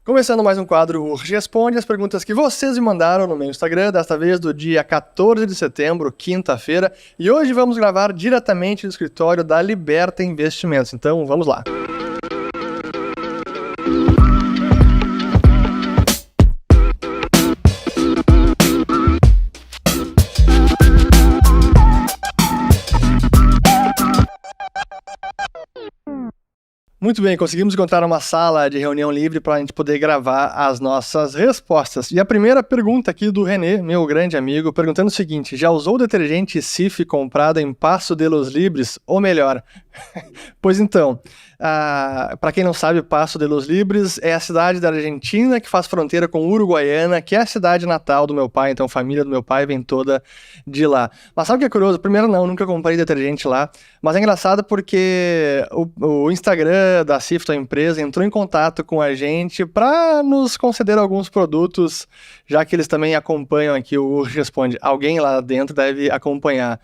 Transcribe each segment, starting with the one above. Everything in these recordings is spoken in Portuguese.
Começando mais um quadro Urge Responde, as perguntas que vocês me mandaram no meu Instagram, desta vez do dia 14 de setembro, quinta-feira, e hoje vamos gravar diretamente do escritório da Liberta Investimentos, então vamos lá. Muito bem, conseguimos encontrar uma sala de reunião livre para a gente poder gravar as nossas respostas. E a primeira pergunta aqui do René, meu grande amigo, perguntando o seguinte: já usou o detergente Cif comprado em Paso de los Libres, ou melhor? Pois então, para quem não sabe, Paso de los Libres é a cidade da Argentina que faz fronteira com Uruguaiana, que é a cidade natal do meu pai, então a família do meu pai vem toda de lá. Mas sabe o que é curioso? Primeiro nunca comprei detergente lá, mas é engraçado porque o Instagram da Cif, a empresa, entrou em contato com a gente para nos conceder alguns produtos, já que eles também acompanham aqui o Responde. Alguém lá dentro deve acompanhar.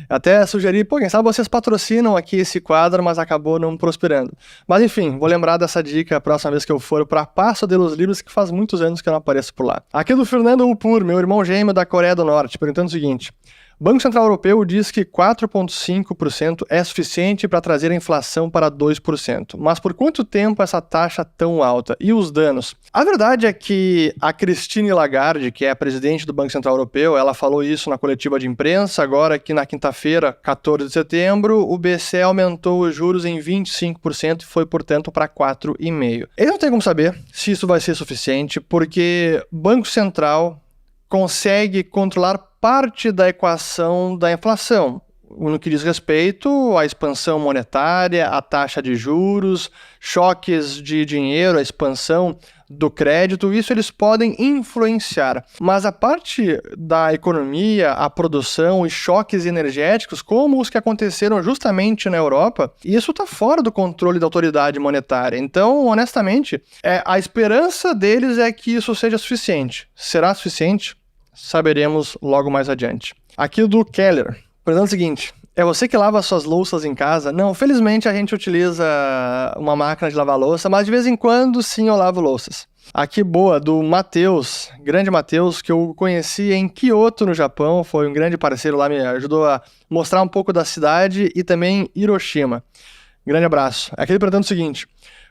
Até sugeri, quem sabe vocês patrocinam aqui esse quadro, mas acabou não prosperando. Mas enfim, vou lembrar dessa dica a próxima vez que eu for para Paso de los Libres, que faz muitos anos que eu não apareço por lá. Aqui do Fernando Upur, meu irmão gêmeo da Coreia do Norte, perguntando o seguinte: Banco Central Europeu diz que 4,5% é suficiente para trazer a inflação para 2%. Mas por quanto tempo essa taxa tão alta? E os danos? A verdade é que a Christine Lagarde, que é a presidente do Banco Central Europeu, ela falou isso na coletiva de imprensa, agora que na quinta-feira, 14 de setembro, o BCE aumentou os juros em 25% e foi, portanto, para 4,5%. Eles não têm como saber se isso vai ser suficiente, porque o Banco Central consegue controlar parte da equação da inflação, no que diz respeito à expansão monetária, à taxa de juros, choques de dinheiro, a expansão do crédito, isso eles podem influenciar. Mas a parte da economia, a produção e choques energéticos, como os que aconteceram justamente na Europa, isso está fora do controle da autoridade monetária. Então, honestamente, a esperança deles é que isso seja suficiente. Será suficiente? Saberemos logo mais adiante. Aqui do Keller, perguntando o seguinte: é você que lava suas louças em casa? Não, felizmente a gente utiliza uma máquina de lavar louça, mas de vez em quando sim eu lavo louças. Aqui boa, do Matheus, grande Matheus, que eu conheci em Kyoto, no Japão, foi um grande parceiro lá, me ajudou a mostrar um pouco da cidade e também Hiroshima. Grande abraço. Aqui ele perguntando o seguinte: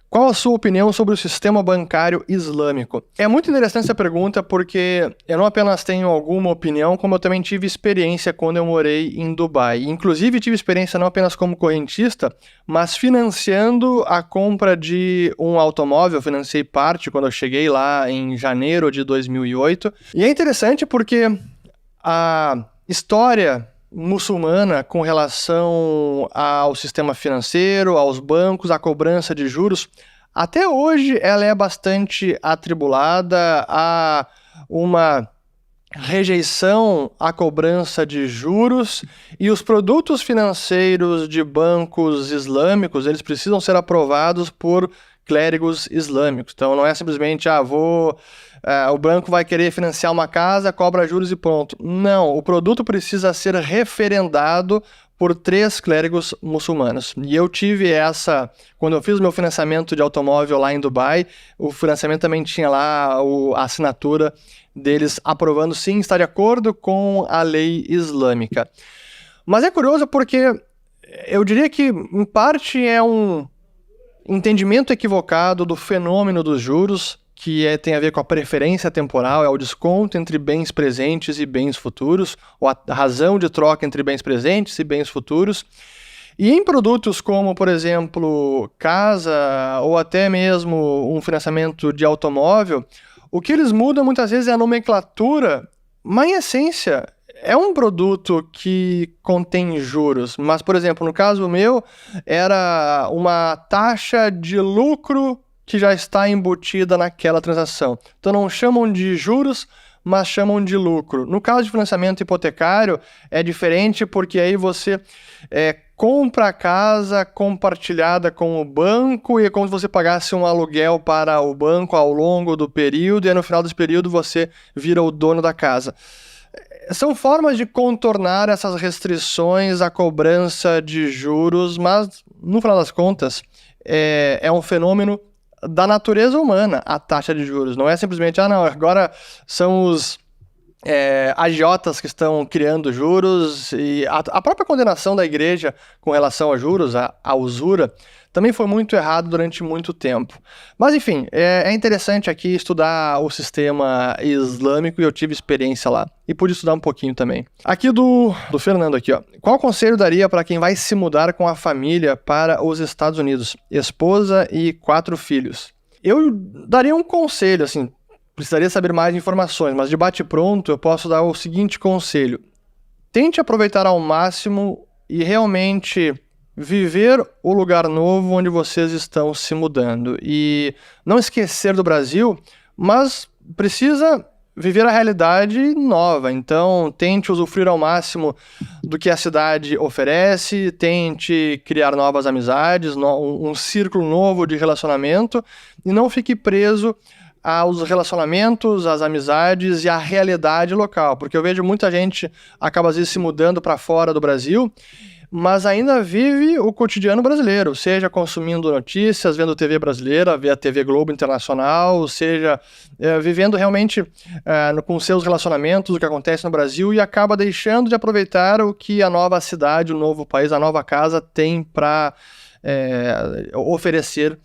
qual a sua opinião sobre o sistema bancário islâmico? É muito interessante essa pergunta porque eu não apenas tenho alguma opinião, como eu também tive experiência quando eu morei em Dubai. Inclusive tive experiência não apenas como correntista, mas financiando a compra de um automóvel. Eu financiei parte quando eu cheguei lá em janeiro de 2008. E é interessante porque a história muçulmana com relação ao sistema financeiro, aos bancos, à cobrança de juros, até hoje ela é bastante atribulada, há uma rejeição à cobrança de juros e os produtos financeiros de bancos islâmicos, eles precisam ser aprovados por clérigos islâmicos. Então não é simplesmente, o banco vai querer financiar uma casa, cobra juros e pronto. Não, o produto precisa ser referendado por 3 clérigos muçulmanos. E eu tive quando eu fiz o meu financiamento de automóvel lá em Dubai, o financiamento também tinha lá a assinatura deles aprovando sim, estar de acordo com a lei islâmica. Mas é curioso porque eu diria que em parte é um entendimento equivocado do fenômeno dos juros, que tem a ver com a preferência temporal, é o desconto entre bens presentes e bens futuros, ou a razão de troca entre bens presentes e bens futuros. E em produtos como, por exemplo, casa ou até mesmo um financiamento de automóvel, o que eles mudam muitas vezes é a nomenclatura, mas em essência é um produto que contém juros, mas, por exemplo, no caso meu, era uma taxa de lucro que já está embutida naquela transação. Então não chamam de juros, mas chamam de lucro. No caso de financiamento hipotecário, é diferente porque aí você compra a casa compartilhada com o banco e é como se você pagasse um aluguel para o banco ao longo do período e no final desse período você vira o dono da casa. São formas de contornar essas restrições à cobrança de juros, mas, no final das contas, é um fenômeno da natureza humana a taxa de juros. Não é simplesmente, não, agora são os agiotas que estão criando juros, e a própria condenação da igreja com relação a juros, a usura, também foi muito errado durante muito tempo. Mas enfim, é interessante aqui estudar o sistema islâmico, e eu tive experiência lá, e pude estudar um pouquinho também. Aqui do Fernando aqui, ó. Qual conselho daria para quem vai se mudar com a família para os Estados Unidos? Esposa e 4 filhos. Eu daria um conselho, assim, precisaria saber mais informações, mas de bate-pronto eu posso dar o seguinte conselho. Tente aproveitar ao máximo e realmente viver o lugar novo onde vocês estão se mudando. E não esquecer do Brasil, mas precisa viver a realidade nova. Então, tente usufruir ao máximo do que a cidade oferece, tente criar novas amizades, um círculo novo de relacionamento, e não fique preso aos relacionamentos, às amizades e à realidade local, porque eu vejo muita gente acaba às vezes se mudando para fora do Brasil, mas ainda vive o cotidiano brasileiro, seja consumindo notícias, vendo TV brasileira, vê a TV Globo Internacional, seja vivendo realmente com seus relacionamentos, o que acontece no Brasil, e acaba deixando de aproveitar o que a nova cidade, o novo país, a nova casa tem para oferecer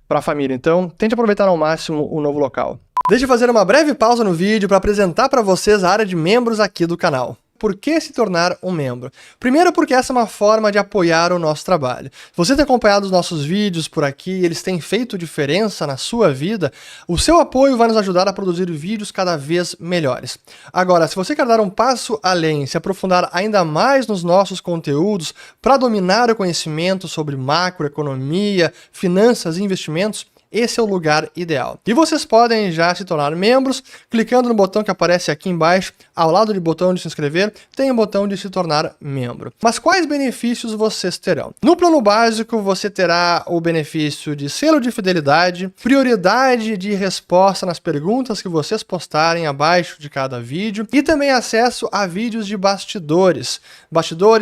para a família. Então, tente aproveitar ao máximo o novo local. Deixa eu fazer uma breve pausa no vídeo para apresentar para vocês a área de membros aqui do canal. Por que se tornar um membro? Primeiro, porque essa é uma forma de apoiar o nosso trabalho. Se você tem acompanhado os nossos vídeos por aqui, eles têm feito diferença na sua vida, o seu apoio vai nos ajudar a produzir vídeos cada vez melhores. Agora, se você quer dar um passo além, se aprofundar ainda mais nos nossos conteúdos para dominar o conhecimento sobre macroeconomia, finanças e investimentos, esse é o lugar ideal. E vocês podem já se tornar membros, clicando no botão que aparece aqui embaixo, ao lado do botão de se inscrever, tem o botão de se tornar membro. Mas quais benefícios vocês terão? No plano básico, você terá o benefício de selo de fidelidade, prioridade de resposta nas perguntas que vocês postarem abaixo de cada vídeo, e também acesso a vídeos de bastidores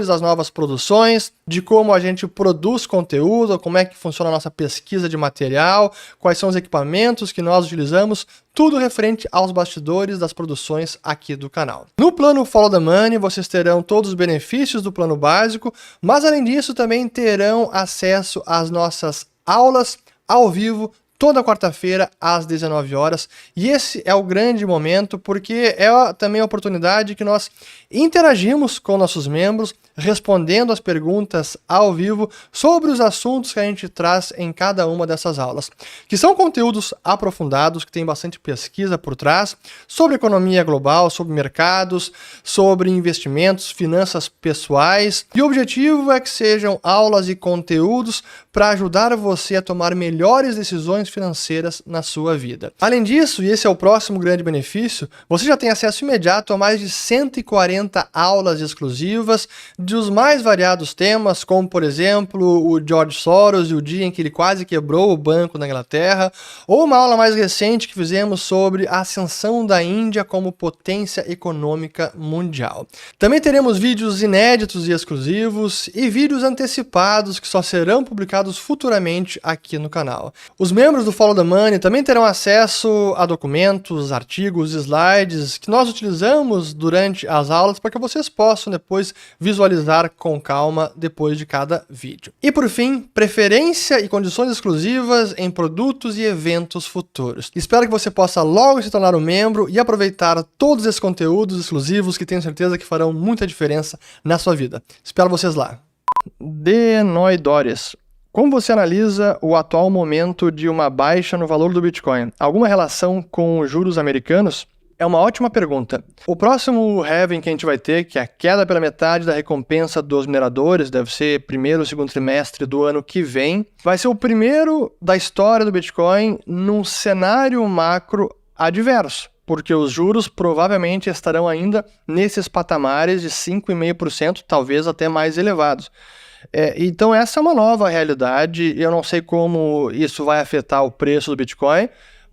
das novas produções, de como a gente produz conteúdo, como é que funciona a nossa pesquisa de material, quais são os equipamentos que nós utilizamos, tudo referente aos bastidores das produções aqui do canal. No plano Follow the Money, vocês terão todos os benefícios do plano básico, mas além disso também terão acesso às nossas aulas ao vivo, toda quarta-feira às 19 horas, e esse é o grande momento, porque é também a oportunidade que nós interagimos com nossos membros, respondendo as perguntas ao vivo sobre os assuntos que a gente traz em cada uma dessas aulas, que são conteúdos aprofundados, que tem bastante pesquisa por trás, sobre economia global, sobre mercados, sobre investimentos, finanças pessoais, e o objetivo é que sejam aulas e conteúdos para ajudar você a tomar melhores decisões financeiras na sua vida. Além disso, e esse é o próximo grande benefício, você já tem acesso imediato a mais de 140 aulas exclusivas dos mais variados temas, como por exemplo o George Soros e o dia em que ele quase quebrou o banco na Inglaterra, ou uma aula mais recente que fizemos sobre a ascensão da Índia como potência econômica mundial. Também teremos vídeos inéditos e exclusivos e vídeos antecipados que só serão publicados futuramente aqui no canal. Os membros do Follow the Money também terão acesso a documentos, artigos, slides que nós utilizamos durante as aulas para que vocês possam depois visualizar com calma depois de cada vídeo. E por fim, preferência e condições exclusivas em produtos e eventos futuros. Espero que você possa logo se tornar um membro e aproveitar todos esses conteúdos exclusivos que tenho certeza que farão muita diferença na sua vida. Espero vocês lá. Denoidores. Como você analisa o atual momento de uma baixa no valor do Bitcoin? Alguma relação com os juros americanos? É uma ótima pergunta. O próximo halving que a gente vai ter, que é a queda pela metade da recompensa dos mineradores, deve ser primeiro ou segundo trimestre do ano que vem, vai ser o primeiro da história do Bitcoin num cenário macro adverso, porque os juros provavelmente estarão ainda nesses patamares de 5,5%, talvez até mais elevados. Então essa é uma nova realidade, eu não sei como isso vai afetar o preço do Bitcoin,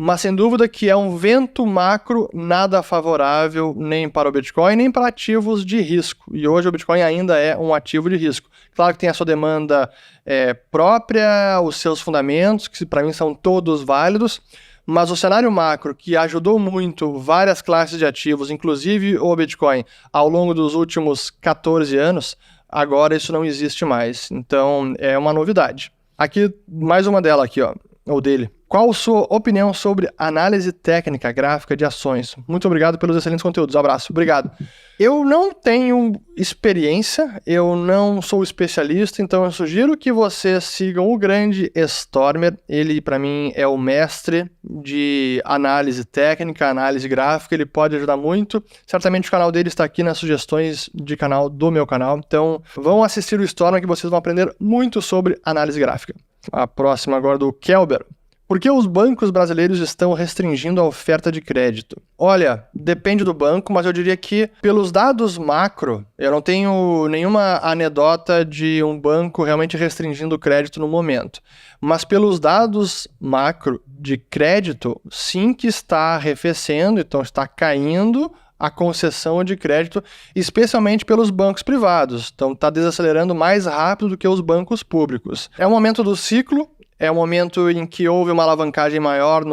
mas sem dúvida que é um vento macro nada favorável nem para o Bitcoin, nem para ativos de risco. E hoje o Bitcoin ainda é um ativo de risco. Claro que tem a sua demanda própria, os seus fundamentos, que para mim são todos válidos, mas o cenário macro, que ajudou muito várias classes de ativos, inclusive o Bitcoin, ao longo dos últimos 14 anos, agora isso não existe mais. Então, é uma novidade. Aqui, mais uma dela aqui, ó, ou dele. Qual a sua opinião sobre análise técnica gráfica de ações? Muito obrigado pelos excelentes conteúdos. Abraço. Obrigado. Eu não tenho experiência, eu não sou especialista, então eu sugiro que vocês sigam o grande Stormer. Ele, para mim, é o mestre de análise técnica, análise gráfica, ele pode ajudar muito. Certamente o canal dele está aqui nas sugestões de canal do meu canal, então vão assistir o Stormer que vocês vão aprender muito sobre análise gráfica. A próxima agora do Kelber. Por que os bancos brasileiros estão restringindo a oferta de crédito? Olha, depende do banco, mas eu diria que pelos dados macro, eu não tenho nenhuma anedota de um banco realmente restringindo o crédito no momento. Mas pelos dados macro de crédito, sim que está arrefecendo, então está caindo a concessão de crédito, especialmente pelos bancos privados. Então está desacelerando mais rápido do que os bancos públicos. É um momento do ciclo. É um momento em que houve uma alavancagem maior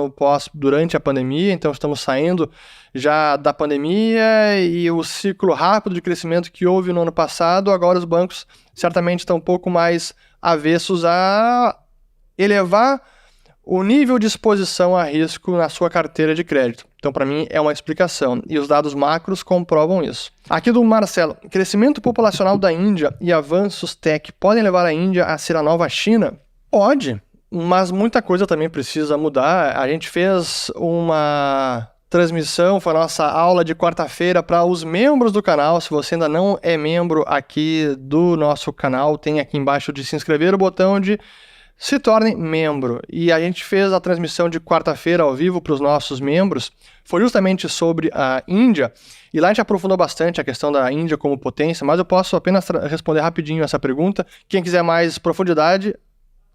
durante a pandemia, então estamos saindo já da pandemia e o ciclo rápido de crescimento que houve no ano passado, agora os bancos certamente estão um pouco mais avessos a elevar o nível de exposição a risco na sua carteira de crédito. Então, para mim, é uma explicação. E os dados macros comprovam isso. Aqui do Marcelo. Crescimento populacional da Índia e avanços tech podem levar a Índia a ser a nova China? Pode. Mas muita coisa também precisa mudar. A gente fez uma transmissão, foi a nossa aula de quarta-feira para os membros do canal. Se você ainda não é membro aqui do nosso canal, tem aqui embaixo de se inscrever o botão de se torne membro. E a gente fez a transmissão de quarta-feira ao vivo para os nossos membros. Foi justamente sobre a Índia. E lá a gente aprofundou bastante a questão da Índia como potência, mas eu posso apenas responder rapidinho essa pergunta. Quem quiser mais profundidade,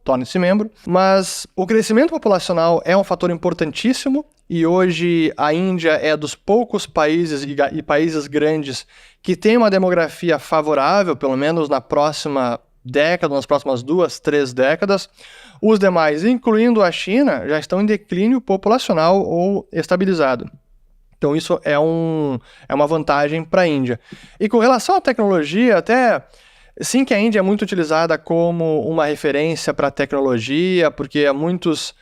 torne-se membro, mas o crescimento populacional é um fator importantíssimo e hoje a Índia é dos poucos países e países grandes que tem uma demografia favorável, pelo menos na próxima década, nas próximas 2, 3 décadas. Os demais, incluindo a China, já estão em declínio populacional ou estabilizado. Então isso é uma vantagem para a Índia. E com relação à tecnologia, até... Sim que a Índia é muito utilizada como uma referência para tecnologia, porque muitas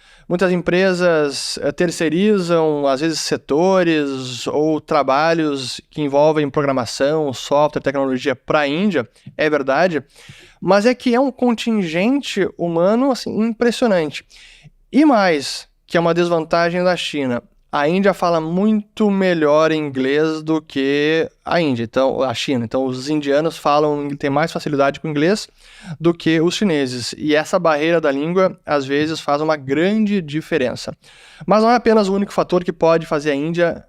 empresas terceirizam, às vezes, setores ou trabalhos que envolvem programação, software, tecnologia para a Índia, é verdade, mas é que é um contingente humano assim, impressionante. E mais, que é uma desvantagem da China, a Índia fala muito melhor inglês do que a China. Então, os indianos têm mais facilidade com o inglês do que os chineses. E essa barreira da língua, às vezes, faz uma grande diferença. Mas não é apenas o único fator que pode fazer a Índia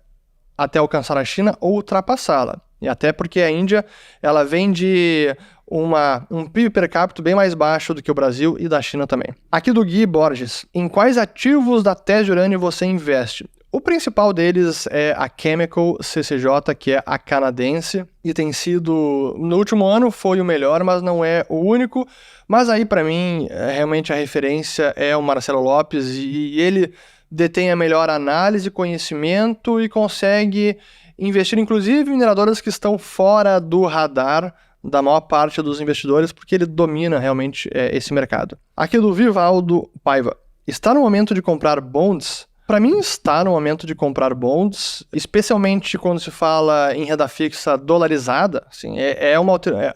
até alcançar a China ou ultrapassá-la. E até porque a Índia ela vem de um PIB per capita bem mais baixo do que o Brasil e da China também. Aqui do Gui Borges. Em quais ativos da tese de urânio você investe? O principal deles é a Chemical CCJ, que é a canadense, e tem sido, no último ano foi o melhor, mas não é o único. Mas aí, para mim, realmente a referência é o Marcelo Lopes, e ele detém a melhor análise, conhecimento e consegue investir, inclusive, em mineradoras que estão fora do radar da maior parte dos investidores, porque ele domina realmente esse mercado. Aqui do Vivaldo Paiva. Está no momento de comprar bonds? Para mim está no momento de comprar bonds, especialmente quando se fala em renda fixa dolarizada. Assim,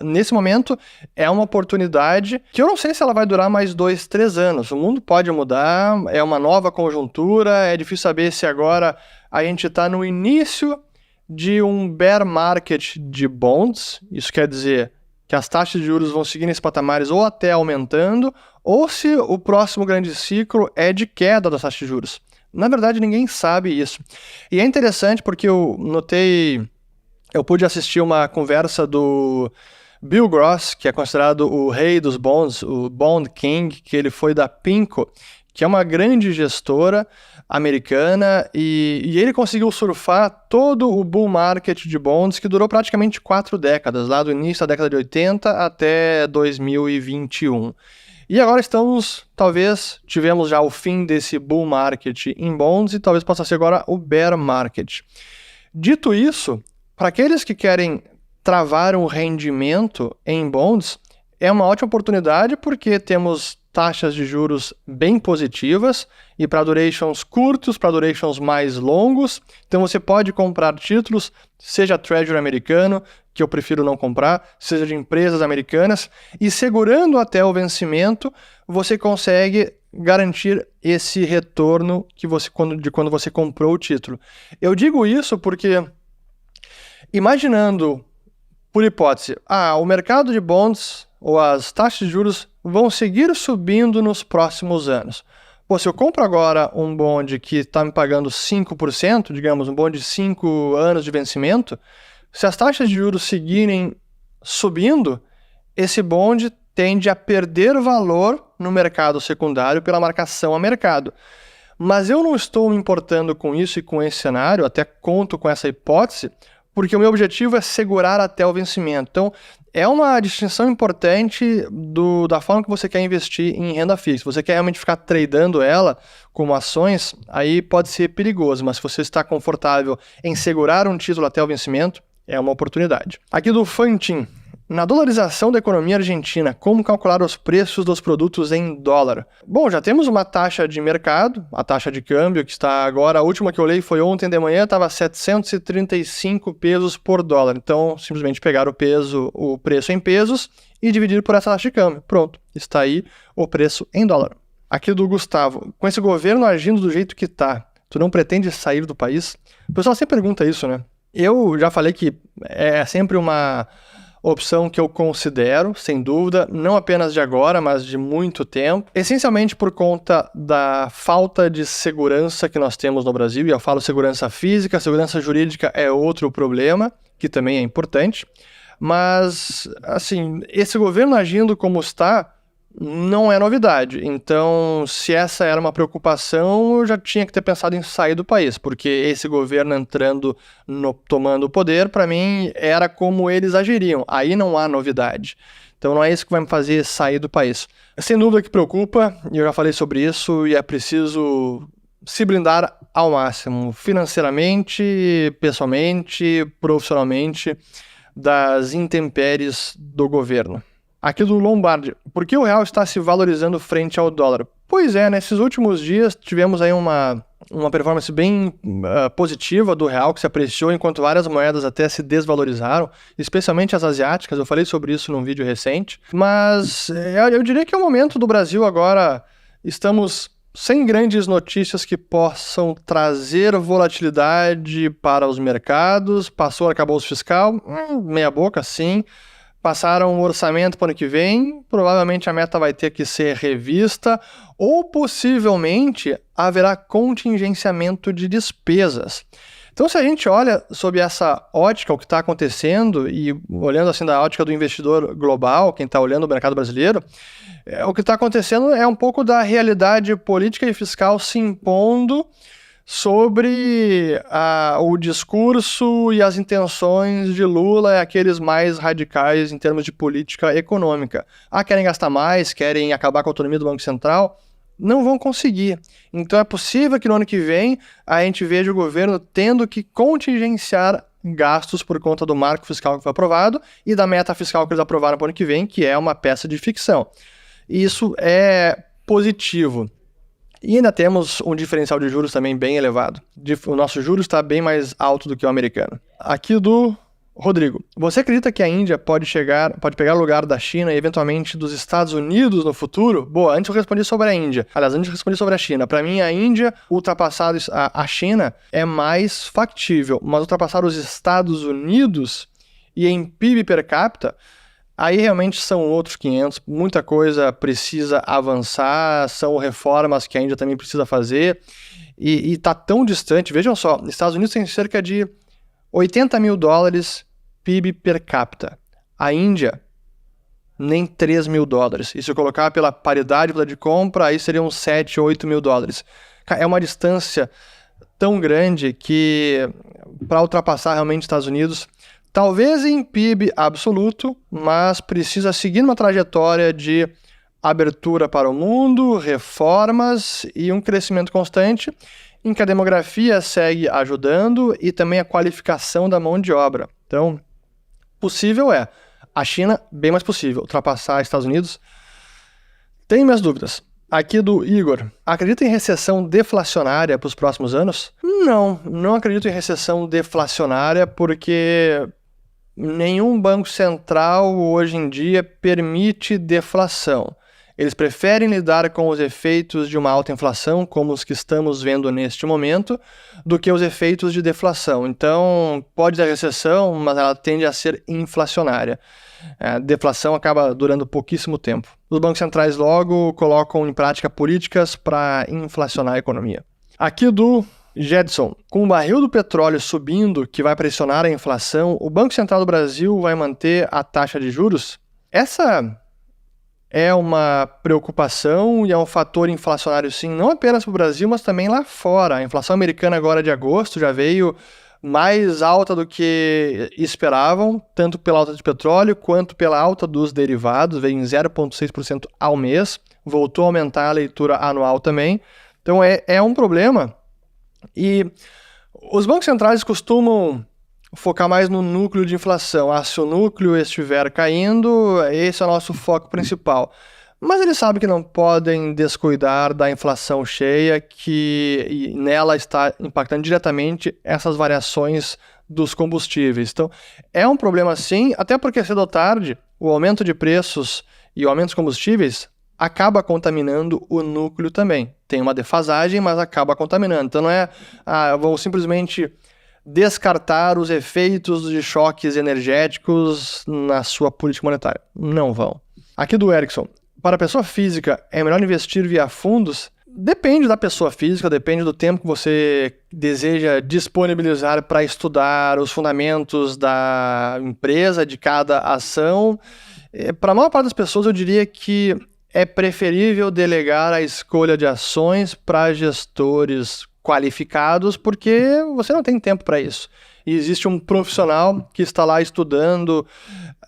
nesse momento é uma oportunidade que eu não sei se ela vai durar mais 2, 3 anos. O mundo pode mudar, é uma nova conjuntura, é difícil saber se agora a gente está no início de um bear market de bonds. Isso quer dizer que as taxas de juros vão seguir nesses patamares ou até aumentando, ou se o próximo grande ciclo é de queda das taxas de juros. Na verdade, ninguém sabe isso. E é interessante porque eu pude assistir uma conversa do Bill Gross, que é considerado o rei dos bonds, o Bond King, que ele foi da PIMCO, que é uma grande gestora americana, e ele conseguiu surfar todo o bull market de bonds que durou praticamente 4 décadas, lá do início da década de 80 até 2021. E agora tivemos já o fim desse bull market em bonds e talvez possa ser agora o bear market. Dito isso, para aqueles que querem travar um rendimento em bonds, é uma ótima oportunidade porque temos taxas de juros bem positivas e para durations curtos, para durations mais longos. Então você pode comprar títulos, seja Treasury americano, que eu prefiro não comprar, seja de empresas americanas, e segurando até o vencimento, você consegue garantir esse retorno de quando você comprou o título. Eu digo isso porque, imaginando, por hipótese, o mercado de bonds ou as taxas de juros vão seguir subindo nos próximos anos. Pô, se eu compro agora um bond que está me pagando 5%, digamos, um bond de 5 anos de vencimento, se as taxas de juros seguirem subindo, esse bond tende a perder valor no mercado secundário pela marcação a mercado. Mas eu não estou me importando com isso e com esse cenário, até conto com essa hipótese, porque o meu objetivo é segurar até o vencimento. Então, é uma distinção importante da forma que você quer investir em renda fixa. Você quer realmente ficar tradando ela como ações, aí pode ser perigoso, mas se você está confortável em segurar um título até o vencimento, é uma oportunidade. Aqui do Fantin. Na dolarização da economia argentina, como calcular os preços dos produtos em dólar? Bom, já temos uma taxa de mercado, a taxa de câmbio, que está agora, a última que eu olhei foi ontem de manhã, estava 735 pesos por dólar. Então, simplesmente pegar o preço em pesos e dividir por essa taxa de câmbio. Pronto, está aí o preço em dólar. Aqui do Gustavo. Com esse governo agindo do jeito que está, tu não pretende sair do país? O pessoal sempre pergunta isso, né? Eu já falei que é sempre uma opção que eu considero, sem dúvida, não apenas de agora, mas de muito tempo, essencialmente por conta da falta de segurança que nós temos no Brasil, e eu falo segurança física, segurança jurídica é outro problema, que também é importante, mas, assim, esse governo agindo como está, não é novidade. Então, se essa era uma preocupação, eu já tinha que ter pensado em sair do país, porque esse governo tomando o poder, para mim, era como eles agiriam. Aí não há novidade. Então, não é isso que vai me fazer sair do país. Sem dúvida que preocupa, e eu já falei sobre isso, e é preciso se blindar ao máximo, financeiramente, pessoalmente, profissionalmente, das intempéries do governo. Aqui do Lombardi. Por que o real está se valorizando frente ao dólar? Pois é, nesses últimos dias tivemos aí uma performance bem positiva do real, que se apreciou enquanto várias moedas até se desvalorizaram, especialmente as asiáticas. Eu falei sobre isso num vídeo recente. Mas eu diria que é o momento do Brasil agora. Estamos sem grandes notícias que possam trazer volatilidade para os mercados. Passou o arcabouço fiscal, meia boca, sim. Passaram o orçamento para o ano que vem, provavelmente a meta vai ter que ser revista, ou possivelmente haverá contingenciamento de despesas. Então, se a gente olha sob essa ótica, o que está acontecendo, e olhando assim da ótica do investidor global, quem está olhando o mercado brasileiro, o que está acontecendo é um pouco da realidade política e fiscal se impondo sobre o discurso e as intenções de Lula, aqueles mais radicais em termos de política econômica. Querem gastar mais, querem acabar com a autonomia do Banco Central, não vão conseguir. Então é possível que no ano que vem a gente veja o governo tendo que contingenciar gastos por conta do marco fiscal que foi aprovado e da meta fiscal que eles aprovaram para o ano que vem, que é uma peça de ficção. Isso é positivo. E ainda temos um diferencial de juros também bem elevado. O nosso juros está bem mais alto do que o americano. Aqui do Rodrigo. Você acredita que a Índia pode pegar o lugar da China e eventualmente dos Estados Unidos no futuro? Boa, antes eu respondi sobre a Índia. Aliás, antes eu respondi sobre a China. Para mim, a Índia ultrapassar a China é mais factível, mas ultrapassar os Estados Unidos e em PIB per capita, aí realmente são outros 500, muita coisa precisa avançar, são reformas que a Índia também precisa fazer, e está tão distante. Vejam só, Estados Unidos tem cerca de 80 mil dólares PIB per capita. A Índia nem 3 mil dólares. E se eu colocar pela paridade de compra, aí seriam 7, 8 mil dólares. É uma distância tão grande que, para ultrapassar realmente os Estados Unidos, talvez em PIB absoluto, mas precisa seguir uma trajetória de abertura para o mundo, reformas e um crescimento constante, em que a demografia segue ajudando e também a qualificação da mão de obra. Então, possível é. A China, bem mais possível. Ultrapassar os Estados Unidos, tenho minhas dúvidas. Aqui do Igor. Acredita em recessão deflacionária para os próximos anos? Não acredito em recessão deflacionária porque nenhum banco central hoje em dia permite deflação. Eles preferem lidar com os efeitos de uma alta inflação, como os que estamos vendo neste momento, do que os efeitos de deflação. Então, pode ter recessão, mas ela tende a ser inflacionária. A deflação acaba durando pouquíssimo tempo. Os bancos centrais logo colocam em prática políticas para inflacionar a economia. Aqui do Jedson. Com o barril do petróleo subindo, que vai pressionar a inflação, o Banco Central do Brasil vai manter a taxa de juros? Essa é uma preocupação e é um fator inflacionário, sim, não apenas para o Brasil, mas também lá fora. A inflação americana agora de agosto já veio mais alta do que esperavam, tanto pela alta de petróleo quanto pela alta dos derivados, veio em 0,6% ao mês, voltou a aumentar a leitura anual também. Então é um problema. E os bancos centrais costumam focar mais no núcleo de inflação. Se o núcleo estiver caindo, esse é o nosso foco principal. Mas eles sabem que não podem descuidar da inflação cheia, que nela está impactando diretamente essas variações dos combustíveis. Então, é um problema sim, até porque cedo ou tarde, o aumento de preços e o aumento dos combustíveis acaba contaminando o núcleo também. Tem uma defasagem, mas acaba contaminando. Então, não é, vão simplesmente descartar os efeitos de choques energéticos na sua política monetária. Não vão. Aqui do Erickson. Para a pessoa física, é melhor investir via fundos? Depende da pessoa física, depende do tempo que você deseja disponibilizar para estudar os fundamentos da empresa, de cada ação. Para a maior parte das pessoas, eu diria que é preferível delegar a escolha de ações para gestores qualificados, porque você não tem tempo para isso. E existe um profissional que está lá estudando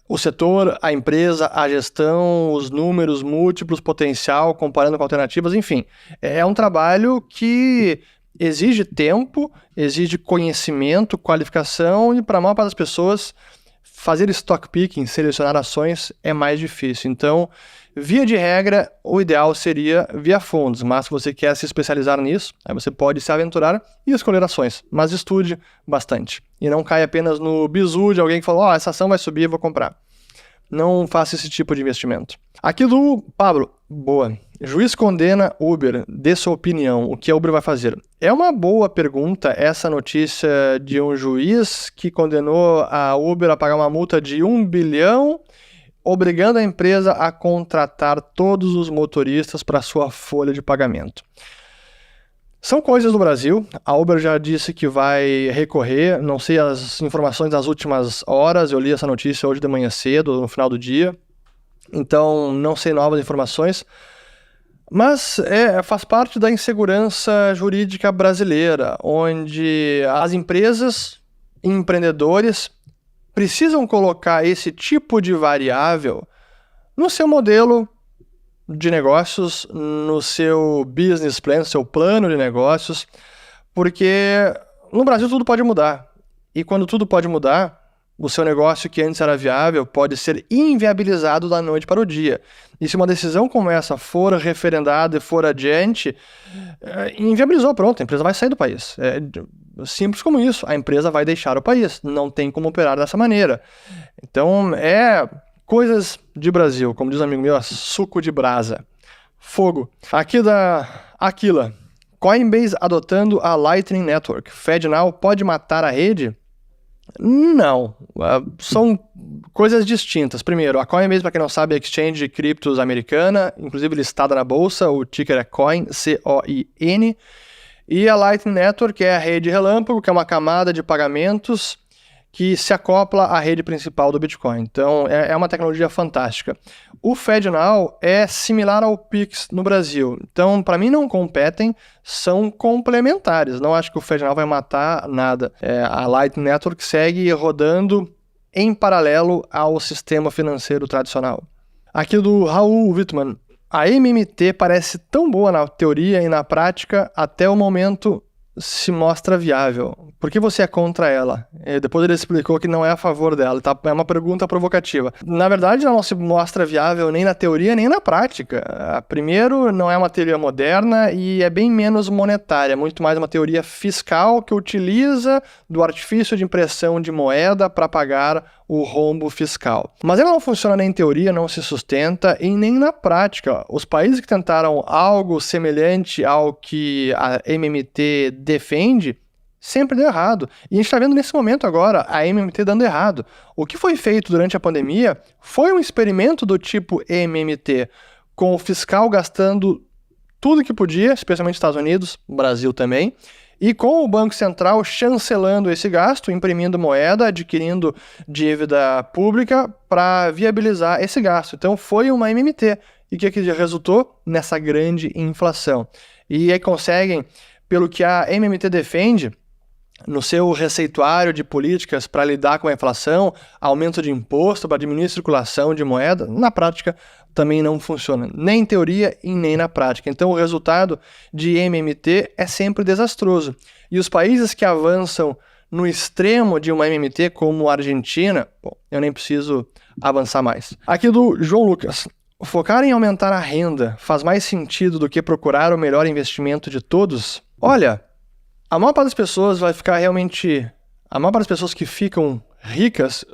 o setor, a empresa, a gestão, os números múltiplos, potencial, comparando com alternativas, enfim. É um trabalho que exige tempo, exige conhecimento, qualificação, e para a maior parte das pessoas, fazer stock picking, selecionar ações, é mais difícil. Então, via de regra, o ideal seria via fundos, mas se você quer se especializar nisso, aí você pode se aventurar e escolher ações, mas estude bastante. E não caia apenas no bizu de alguém que falou, essa ação vai subir, eu vou comprar. Não faça esse tipo de investimento. Aqui do Pablo, boa. Juiz condena Uber, dê sua opinião, o que a Uber vai fazer? É uma boa pergunta essa notícia de um juiz que condenou a Uber a pagar uma multa de 1 bilhão, obrigando a empresa a contratar todos os motoristas para sua folha de pagamento. São coisas do Brasil, a Uber já disse que vai recorrer, não sei as informações das últimas horas, eu li essa notícia hoje de manhã cedo, no final do dia, então não sei novas informações, mas faz parte da insegurança jurídica brasileira, onde as empresas e empreendedores precisam colocar esse tipo de variável no seu modelo de negócios, no seu business plan, no seu plano de negócios, porque no Brasil tudo pode mudar. E quando tudo pode mudar, o seu negócio que antes era viável pode ser inviabilizado da noite para o dia. E se uma decisão como essa for referendada e for adiante, inviabilizou, pronto, a empresa vai sair do país. É simples como isso, a empresa vai deixar o país, não tem como operar dessa maneira. Então, coisas de Brasil, como diz um amigo meu, suco de brasa. Fogo. Aqui da Aquila. Coinbase adotando a Lightning Network. FedNow pode matar a rede? Não. São coisas distintas. Primeiro, a Coinbase, para quem não sabe, é a exchange de criptos americana, inclusive listada na bolsa, o ticker é Coin, C-O-I-N. E a Lightning Network é a rede relâmpago, que é uma camada de pagamentos que se acopla à rede principal do Bitcoin. Então, é uma tecnologia fantástica. O FedNow é similar ao Pix no Brasil. Então, para mim, não competem, são complementares. Não acho que o FedNow vai matar nada. A Lightning Network segue rodando em paralelo ao sistema financeiro tradicional. Aqui do Raul Wittmann. A MMT parece tão boa na teoria e na prática até o momento se mostra viável. Por que você é contra ela? Depois ele explicou que não é a favor dela. Tá? É uma pergunta provocativa. Na verdade, ela não se mostra viável nem na teoria nem na prática. Primeiro, não é uma teoria moderna e é bem menos monetária. É muito mais uma teoria fiscal que utiliza do artifício de impressão de moeda para pagar o rombo fiscal. Mas ela não funciona nem em teoria, não se sustenta e nem na prática. Os países que tentaram algo semelhante ao que a MMT defende, sempre deu errado. E a gente está vendo nesse momento agora a MMT dando errado. O que foi feito durante a pandemia foi um experimento do tipo MMT, com o fiscal gastando tudo que podia, especialmente nos Estados Unidos, Brasil também, e com o Banco Central chancelando esse gasto, imprimindo moeda, adquirindo dívida pública para viabilizar esse gasto. Então foi uma MMT. E o que resultou? Nessa grande inflação. E aí conseguem, pelo que a MMT defende, no seu receituário de políticas para lidar com a inflação, aumento de imposto para diminuir a circulação de moeda, na prática também não funciona, nem em teoria e nem na prática. Então o resultado de MMT é sempre desastroso. E os países que avançam no extremo de uma MMT, como a Argentina, bom, eu nem preciso avançar mais. Aqui do João Lucas. Focar em aumentar a renda faz mais sentido do que procurar o melhor investimento de todos? Olha, a maior parte das pessoas vai ficar realmente... A maior parte das pessoas que ficam ricas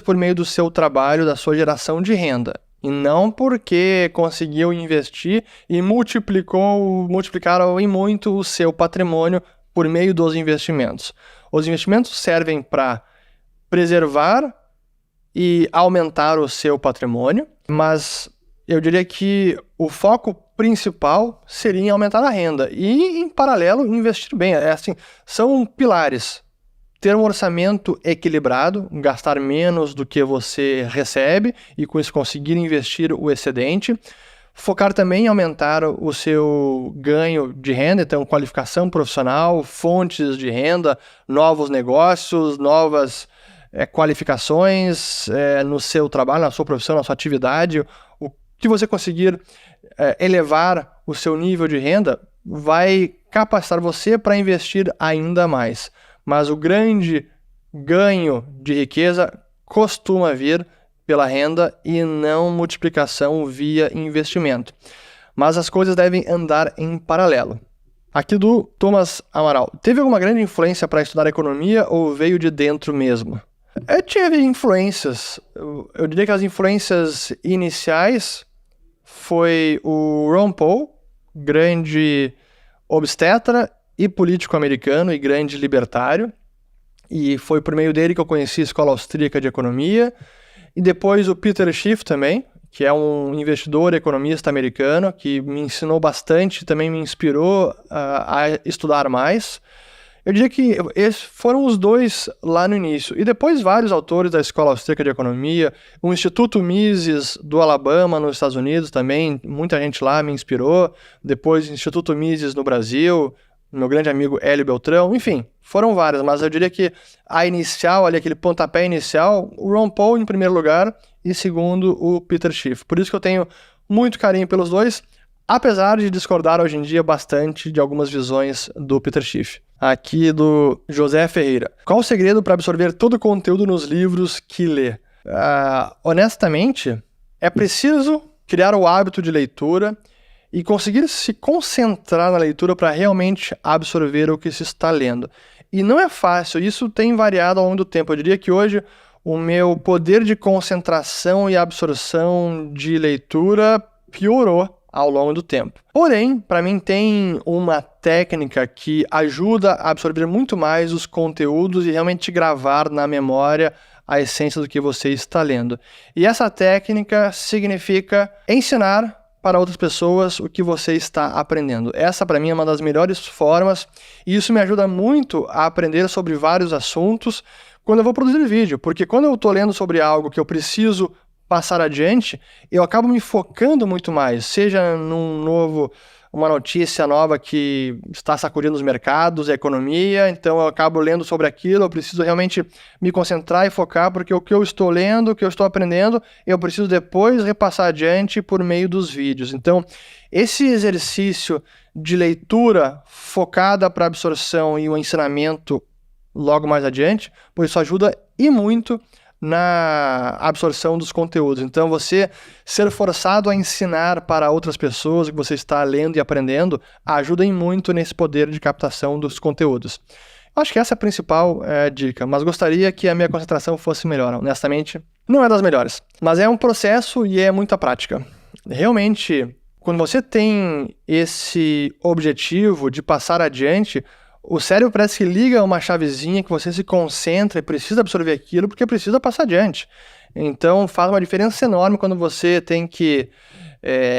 por meio do seu trabalho, da sua geração de renda. E não porque conseguiu investir e multiplicaram em muito o seu patrimônio por meio dos investimentos. Os investimentos servem para preservar e aumentar o seu patrimônio, mas eu diria que o foco principal seria em aumentar a renda e, em paralelo, investir bem. São pilares. Ter um orçamento equilibrado, gastar menos do que você recebe e com isso conseguir investir o excedente. Focar também em aumentar o seu ganho de renda, então qualificação profissional, fontes de renda, novos negócios, novas qualificações no seu trabalho, na sua profissão, na sua atividade. O que você conseguir elevar o seu nível de renda vai capacitar você para investir ainda mais. Mas o grande ganho de riqueza costuma vir pela renda e não multiplicação via investimento. Mas as coisas devem andar em paralelo. Aqui do Thomas Amaral. Teve alguma grande influência para estudar economia ou veio de dentro mesmo? Tive influências. Eu diria que as influências iniciais foi o Ron Paul, grande obstetra e político americano e grande libertário, e foi por meio dele que eu conheci a Escola Austríaca de Economia, e depois o Peter Schiff também, que é um investidor economista americano, que me ensinou bastante, também me inspirou a estudar mais. Eu diria que esses foram os dois lá no início. E depois vários autores da Escola Austríaca de Economia, o Instituto Mises do Alabama, nos Estados Unidos também, muita gente lá me inspirou. Depois o Instituto Mises no Brasil, meu grande amigo Hélio Beltrão, enfim, foram várias, mas eu diria que a inicial, ali, aquele pontapé inicial, o Ron Paul em primeiro lugar e segundo o Peter Schiff. Por isso que eu tenho muito carinho pelos dois, apesar de discordar hoje em dia bastante de algumas visões do Peter Schiff. Aqui do José Ferreira. Qual o segredo para absorver todo o conteúdo nos livros que lê? Honestamente, é preciso criar o hábito de leitura e conseguir se concentrar na leitura para realmente absorver o que se está lendo. E não é fácil, isso tem variado ao longo do tempo. Eu diria que hoje o meu poder de concentração e absorção de leitura piorou ao longo do tempo. Porém, para mim tem uma técnica que ajuda a absorver muito mais os conteúdos e realmente gravar na memória a essência do que você está lendo. E essa técnica significa ensinar para outras pessoas o que você está aprendendo. Essa, para mim, é uma das melhores formas e isso me ajuda muito a aprender sobre vários assuntos quando eu vou produzir vídeo, porque quando eu estou lendo sobre algo que eu preciso passar adiante, eu acabo me focando muito mais, seja uma notícia nova que está sacudindo os mercados, a economia, então eu acabo lendo sobre aquilo, eu preciso realmente me concentrar e focar, porque o que eu estou lendo, o que eu estou aprendendo, eu preciso depois repassar adiante por meio dos vídeos. Então, esse exercício de leitura focada para absorção e o ensinamento logo mais adiante, pois isso ajuda e muito na absorção dos conteúdos. Então, você ser forçado a ensinar para outras pessoas o que você está lendo e aprendendo ajuda muito nesse poder de captação dos conteúdos. Acho que essa é a principal dica, mas gostaria que a minha concentração fosse melhor. Honestamente, não é das melhores, mas é um processo e é muita prática. Realmente, quando você tem esse objetivo de passar adiante, o cérebro parece que liga uma chavezinha que você se concentra e precisa absorver aquilo porque precisa passar adiante. Então faz uma diferença enorme quando você tem que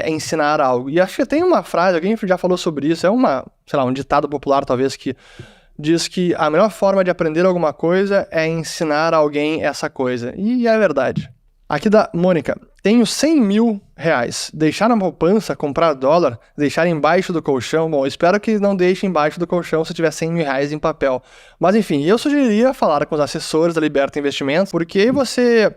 ensinar algo. E acho que tem uma frase, alguém já falou sobre isso, um ditado popular talvez, que diz que a melhor forma de aprender alguma coisa é ensinar alguém essa coisa. E é verdade. Aqui da Mônica, tenho 100 mil reais, deixar na poupança, comprar dólar, deixar embaixo do colchão, bom, espero que não deixe embaixo do colchão se tiver 100 mil reais em papel. Mas enfim, eu sugeriria falar com os assessores da Liberta Investimentos, porque você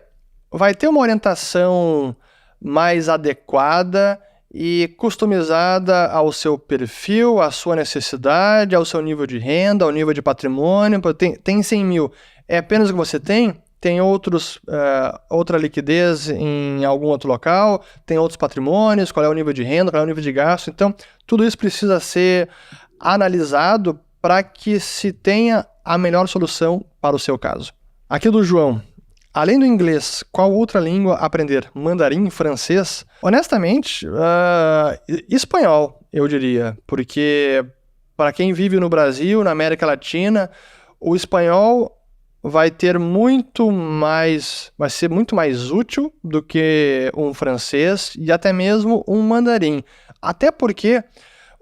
vai ter uma orientação mais adequada e customizada ao seu perfil, à sua necessidade, ao seu nível de renda, ao nível de patrimônio. Tem 100 mil, é apenas o que você tem? Tem outra liquidez em algum outro local, tem outros patrimônios, qual é o nível de renda, qual é o nível de gasto. Então, tudo isso precisa ser analisado para que se tenha a melhor solução para o seu caso. Aqui do João. Além do inglês, qual outra língua aprender? Mandarim, francês? Honestamente, espanhol, eu diria. Porque para quem vive no Brasil, na América Latina, o espanhol vai ser muito mais útil do que um francês e até mesmo um mandarim. Até porque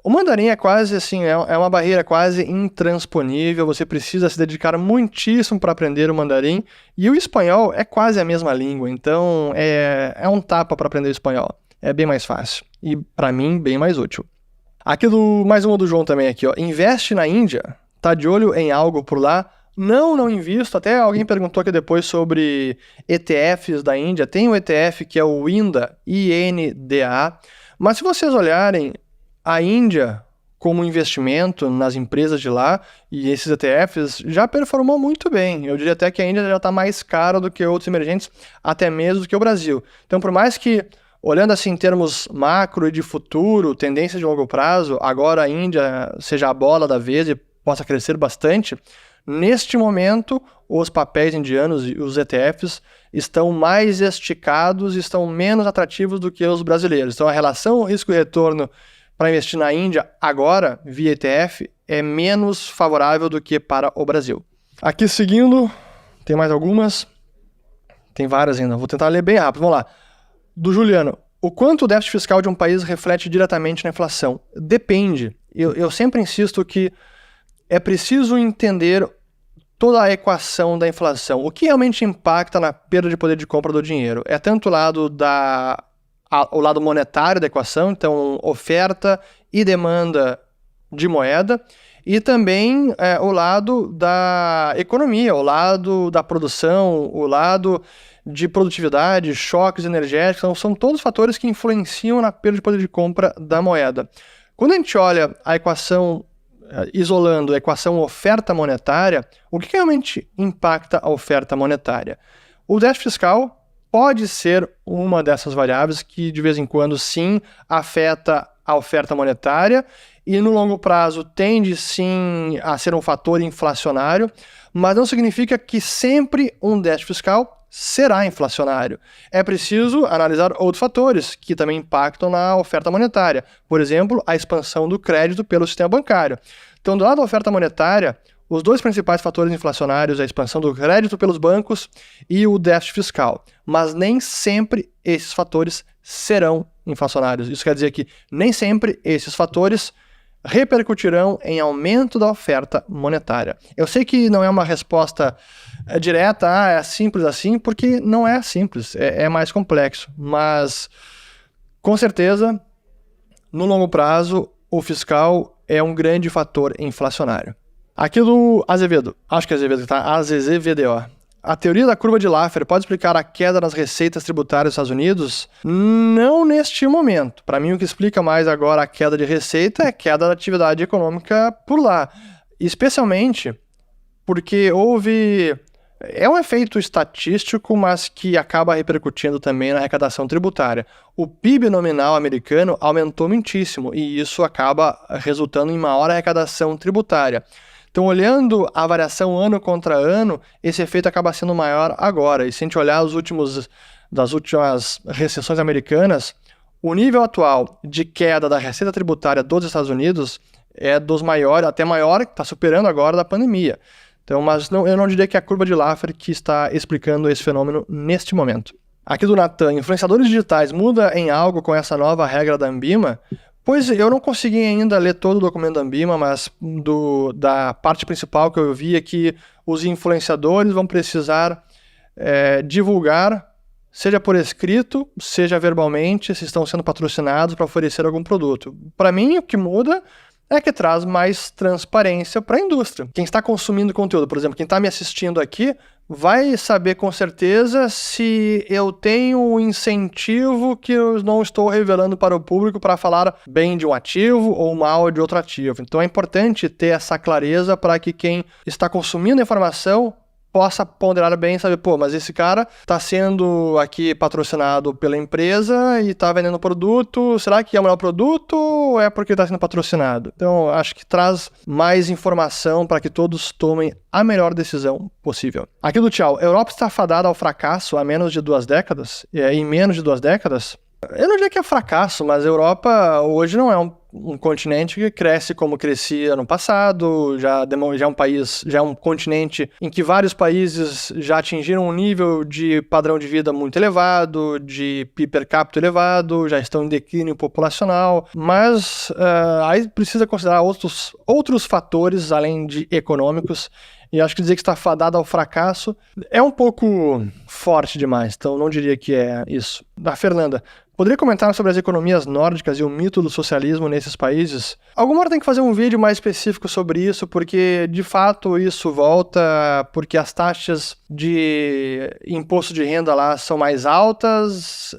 o mandarim é quase assim, é uma barreira quase intransponível, você precisa se dedicar muitíssimo para aprender o mandarim, e o espanhol é quase a mesma língua, então é um tapa para aprender o espanhol. É bem mais fácil e, para mim, bem mais útil. Aqui mais uma do João também aqui, ó. Investe na Índia? Tá de olho em algo por lá? Não invisto. Até alguém perguntou aqui depois sobre ETFs da Índia. Tem um ETF que é o INDA, INDA. Mas se vocês olharem a Índia como investimento nas empresas de lá, e esses ETFs já performou muito bem. Eu diria até que a Índia já está mais cara do que outros emergentes, até mesmo do que o Brasil. Então, por mais que, olhando assim em termos macro e de futuro, tendência de longo prazo, agora a Índia seja a bola da vez e possa crescer bastante, neste momento, os papéis indianos e os ETFs estão mais esticados e estão menos atrativos do que os brasileiros. Então, a relação risco-retorno para investir na Índia agora, via ETF, é menos favorável do que para o Brasil. Aqui seguindo, tem mais algumas. Tem várias ainda, vou tentar ler bem rápido. Vamos lá. Do Juliano. O quanto o déficit fiscal de um país reflete diretamente na inflação? Depende. Eu sempre insisto que é preciso entender toda a equação da inflação. O que realmente impacta na perda de poder de compra do dinheiro? É tanto o lado monetário da equação, então oferta e demanda de moeda, e também o lado da economia, o lado da produção, o lado de produtividade, choques energéticos, então, são todos fatores que influenciam na perda de poder de compra da moeda. Quando a gente olha a equação isolando a equação oferta monetária, o que realmente impacta a oferta monetária? O déficit fiscal pode ser uma dessas variáveis que, de vez em quando, sim, afeta a oferta monetária e, no longo prazo, tende, sim, a ser um fator inflacionário, mas não significa que sempre um déficit fiscal será inflacionário. É preciso analisar outros fatores que também impactam na oferta monetária. Por exemplo, a expansão do crédito pelo sistema bancário. Então, do lado da oferta monetária, Os dois principais fatores inflacionários é a expansão do crédito pelos bancos e o déficit fiscal. Mas nem sempre esses fatores serão inflacionários. Isso quer dizer que nem sempre esses fatores repercutirão em aumento da oferta monetária. Eu sei que não é uma resposta direta, é simples assim, porque não é simples, é mais complexo. Mas, com certeza, no longo prazo, o fiscal é um grande fator inflacionário. Aqui do Azevedo, acho que é Azevedo, tá? AZZVDO. A teoria da curva de Laffer pode explicar a queda nas receitas tributárias dos Estados Unidos? Não neste momento. Para mim, o que explica mais agora a queda de receita é a queda da atividade econômica por lá. Especialmente porque houve... É um efeito estatístico, mas que acaba repercutindo também na arrecadação tributária. O PIB nominal americano aumentou muitíssimo e isso acaba resultando em maior arrecadação tributária. Então, olhando a variação ano contra ano, esse efeito acaba sendo maior agora. E se a gente olhar das últimas recessões americanas, o nível atual de queda da receita tributária dos Estados Unidos é dos maiores, até maior, está superando agora da pandemia. Então, mas eu não diria que é a curva de Laffer que está explicando esse fenômeno neste momento. Aqui do Natan, influenciadores digitais muda em algo com essa nova regra da Anbima? Pois eu não consegui ainda ler todo o documento da Anbima, mas da parte principal que eu vi é que os influenciadores vão precisar divulgar, seja por escrito, seja verbalmente, se estão sendo patrocinados para oferecer algum produto. Para mim, o que muda é que traz mais transparência para a indústria. Quem está consumindo conteúdo, por exemplo, quem está me assistindo aqui, vai saber com certeza se eu tenho um incentivo que eu não estou revelando para o público para falar bem de um ativo ou mal de outro ativo. Então é importante ter essa clareza para que quem está consumindo a informação possa ponderar bem e saber, mas esse cara está sendo aqui patrocinado pela empresa e está vendendo produto, será que é o melhor produto ou é porque está sendo patrocinado? Então, acho que traz mais informação para que todos tomem a melhor decisão possível. Aqui do tchau, Europa está fadada ao fracasso há menos de 2 décadas? Em menos de 2 décadas? Eu não diria que é fracasso, mas a Europa hoje não é um continente que cresce como crescia no passado, já é um continente em que vários países já atingiram um nível de padrão de vida muito elevado, de PIB per capita elevado, já estão em declínio populacional, mas aí precisa considerar outros fatores além de econômicos. E acho que dizer que está fadado ao fracasso é um pouco forte demais, então não diria que é isso. Da Fernanda, poderia comentar sobre as economias nórdicas e o mito do socialismo nesses países? Alguma hora tem que fazer um vídeo mais específico sobre isso, porque de fato isso volta, porque as taxas de imposto de renda lá são mais altas.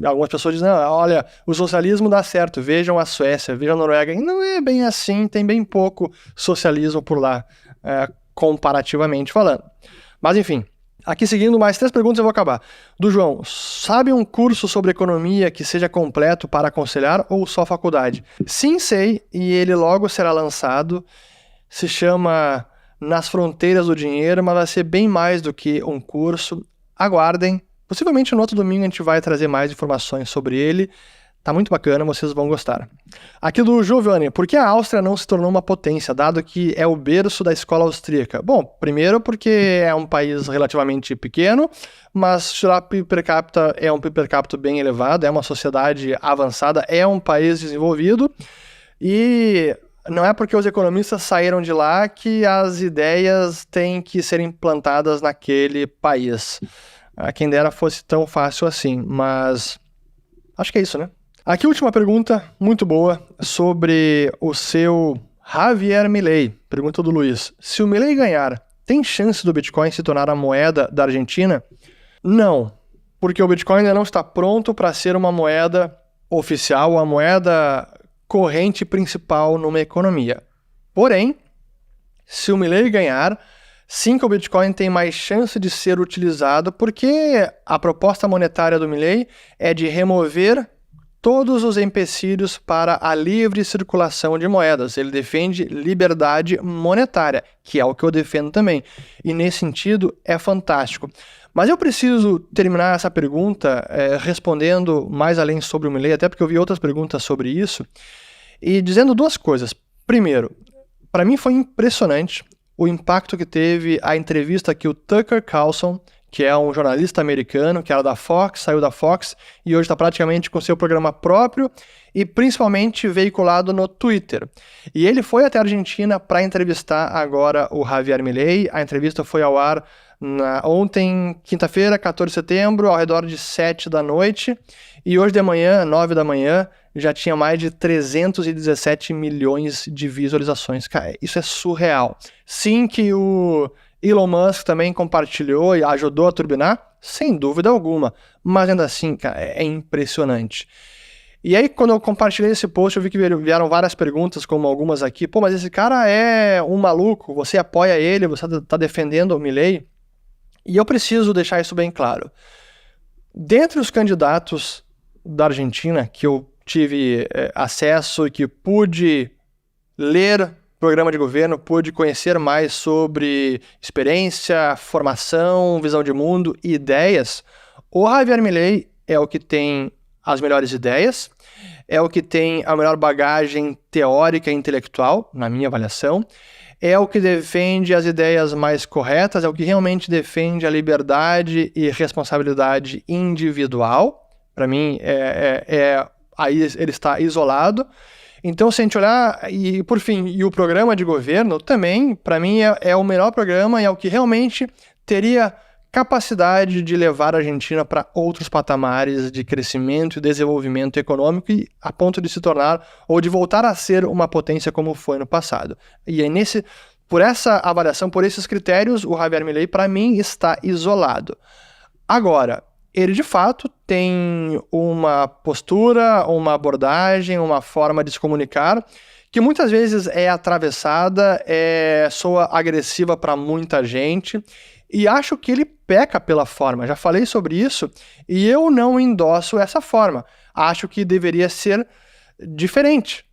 Algumas pessoas dizem, não, olha, o socialismo dá certo, vejam a Suécia, vejam a Noruega. E não é bem assim, tem bem pouco socialismo por lá, comparativamente falando. Mas enfim, aqui seguindo mais 3 perguntas eu vou acabar. Do João, sabe um curso sobre economia que seja completo para aconselhar ou só faculdade? Sim, sei, e ele logo será lançado. Se chama Nas Fronteiras do Dinheiro, mas vai ser bem mais do que um curso. Aguardem. Possivelmente no outro domingo a gente vai trazer mais informações sobre ele. Tá muito bacana, vocês vão gostar. Aqui do Giovanni, por que a Áustria não se tornou uma potência, dado que é o berço da escola austríaca? Bom, primeiro porque é um país relativamente pequeno, mas o PIB per capita é um PIB per capita bem elevado, é uma sociedade avançada, é um país desenvolvido, e não é porque os economistas saíram de lá que as ideias têm que ser implantadas naquele país. Quem dera fosse tão fácil assim, mas acho que é isso, né? Aqui, última pergunta, muito boa, sobre o seu Javier Milei. Pergunta do Luiz. Se o Milei ganhar, tem chance do Bitcoin se tornar a moeda da Argentina? Não, porque o Bitcoin ainda não está pronto para ser uma moeda oficial, a moeda corrente principal numa economia. Porém, se o Milei ganhar, sim que o Bitcoin tem mais chance de ser utilizado, porque a proposta monetária do Milei é de remover todos os empecilhos para a livre circulação de moedas. Ele defende liberdade monetária, que é o que eu defendo também. E nesse sentido é fantástico. Mas eu preciso terminar essa pergunta respondendo mais além sobre o Milei, até porque eu vi outras perguntas sobre isso, e dizendo 2 coisas. Primeiro, para mim foi impressionante o impacto que teve a entrevista que o Tucker Carlson, que é um jornalista americano, que era da Fox, saiu da Fox e hoje está praticamente com seu programa próprio e principalmente veiculado no Twitter. E ele foi até a Argentina para entrevistar agora o Javier Milei. A entrevista foi ao ar ontem, quinta-feira, 14 de setembro, ao redor de 7 da noite. E hoje de manhã, 9 da manhã, já tinha mais de 317 milhões de visualizações. Cara, isso é surreal. Sim que o Elon Musk também compartilhou e ajudou a turbinar, sem dúvida alguma. Mas ainda assim, cara, é impressionante. E aí, quando eu compartilhei esse post, eu vi que vieram várias perguntas, como algumas aqui. Pô, mas esse cara é um maluco, você apoia ele, você tá defendendo o Milei? E eu preciso deixar isso bem claro. Dentre os candidatos da Argentina, que eu tive acesso e que pude ler programa de governo, pude conhecer mais sobre experiência, formação, visão de mundo e ideias, o Javier Milei é o que tem as melhores ideias, é o que tem a melhor bagagem teórica e intelectual, na minha avaliação, é o que defende as ideias mais corretas, é o que realmente defende a liberdade e responsabilidade individual. Para mim, aí ele está isolado. Então, se a gente olhar, e por fim, e o programa de governo também, para mim, é o melhor programa e é o que realmente teria capacidade de levar a Argentina para outros patamares de crescimento e desenvolvimento econômico e a ponto de se tornar ou de voltar a ser uma potência como foi no passado. E aí por essa avaliação, por esses critérios, o Javier Milei, para mim, está isolado. Agora, ele de fato tem uma postura, uma abordagem, uma forma de se comunicar que muitas vezes é atravessada, soa agressiva para muita gente. E acho que ele peca pela forma, já falei sobre isso, e eu não endosso essa forma. Acho que deveria ser diferente.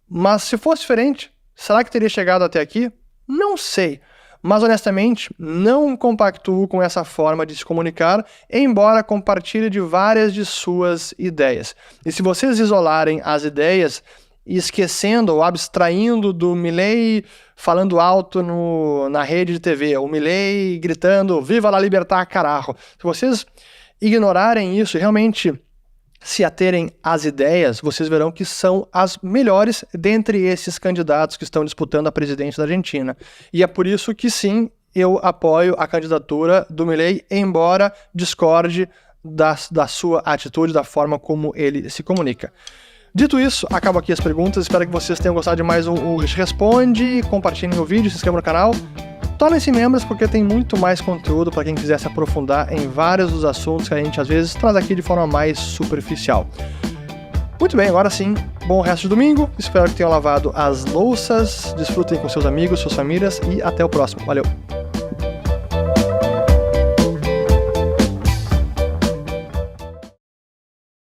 Mas se fosse diferente, será que teria chegado até aqui? Não sei. Mas, honestamente, não compactuo com essa forma de se comunicar, embora compartilhe de várias de suas ideias. E se vocês isolarem as ideias, esquecendo ou abstraindo do Milei falando alto na rede de TV, o Milei gritando "Viva la libertad, carajo!". Se vocês ignorarem isso e realmente se aterem às ideias, vocês verão que são as melhores dentre esses candidatos que estão disputando a presidência da Argentina. E é por isso que sim, eu apoio a candidatura do Milei, embora discorde da sua atitude, da forma como ele se comunica. Dito isso, acabo aqui as perguntas. Espero que vocês tenham gostado de mais um Responde. Compartilhem o vídeo, se inscrevam no canal. Tornem-se membros porque tem muito mais conteúdo para quem quiser se aprofundar em vários dos assuntos que a gente às vezes traz aqui de forma mais superficial. Muito bem, agora sim, bom resto de domingo. Espero que tenham lavado as louças. Desfrutem com seus amigos, suas famílias e até o próximo. Valeu!